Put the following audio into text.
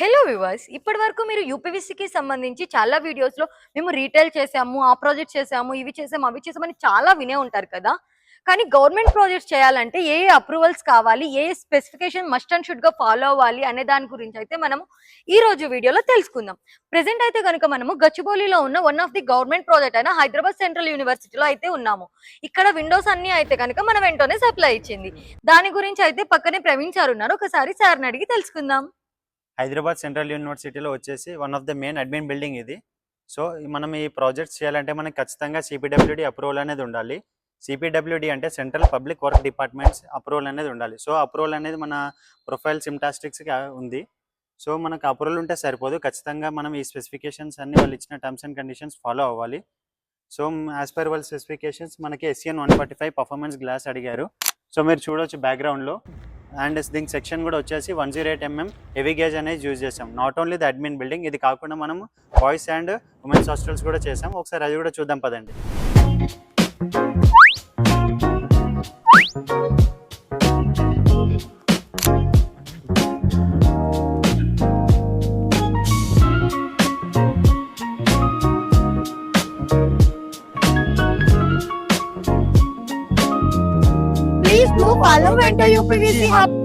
Hello viewers, ఇప్పటి వరకు మీరు యూపీవీసీకి సంబంధించి చాలా వీడియోస్లో మేము రీటైల్ చేసాము, ఆ ప్రాజెక్ట్ చేసాము, ఇవి చేసాము, అవి చేసామని చాలా వినే ఉంటారు కదా. కానీ గవర్నమెంట్ ప్రాజెక్ట్స్ చేయాలంటే ఏ అప్రూవల్స్ కావాలి, ఏ స్పెసిఫికేషన్ మస్ట్ అండ్ షుడ్గా ఫాలో అవ్వాలి అనే దాని గురించి అయితే మనము ఈ రోజు వీడియోలో తెలుసుకుందాం. ప్రెసెంట్ అయితే కనుక మనము గచ్చిబౌలిలో ఉన్న one of the government project అయిన హైదరాబాద్ సెంట్రల్ యూనివర్సిటీలో అయితే ఉన్నాము. ఇక్కడ విండోస్ అన్ని అయితే కనుక మన వెంటనే సప్లై ఇచ్చింది. దాని గురించి అయితే పక్కనే ప్రవీణ్ సార్ ఉన్నారు, ఒకసారి సార్ని అడిగి తెలుసుకుందాం. హైదరాబాద్ సెంట్రల్ యూనివర్సిటీలో వచ్చేసి one of the main admin building ఇది. సో మనం ఈ ప్రాజెక్ట్స్ చేయాలంటే మనకి ఖచ్చితంగా సిపిడబ్ల్యూడి అప్రూవల్ అనేది ఉండాలి. సిపిడబ్ల్యూడి అంటే central public work departments approval అనేది ఉండాలి. సో అప్రూవల్ అనేది మన ప్రొఫైల్ సిమ్టాస్టిక్స్కి ఉంది. సో మనకు అప్రూవల్ ఉంటే సరిపోదు, ఖచ్చితంగా మనం ఈ స్పెసిఫికేషన్స్ అన్ని వాళ్ళు ఇచ్చిన టర్మ్స్ అండ్ కండిషన్స్ ఫాలో అవ్వాలి. సో యాజ్ పర్ వాళ్ళ స్పెసిఫికేషన్స్ మనకి SCN 145 పర్ఫార్మెన్స్ గ్లాస్ అడిగారు. సో మీరు చూడవచ్చు బ్యాక్గ్రౌండ్లో. అండ్ దీనికి సెక్షన్ కూడా వచ్చేసి 108 mm హెవీ గేజ్ అనేది యూజ్ చేసాం. Not only the admin building, ఇది కాకుండా మనం బాయ్స్ అండ్ ఉమెన్స్ హాస్టల్స్ కూడా చేసాం. ఒకసారి అది కూడా చూద్దాం పదండి. Please do follow Vento UPVC Hub.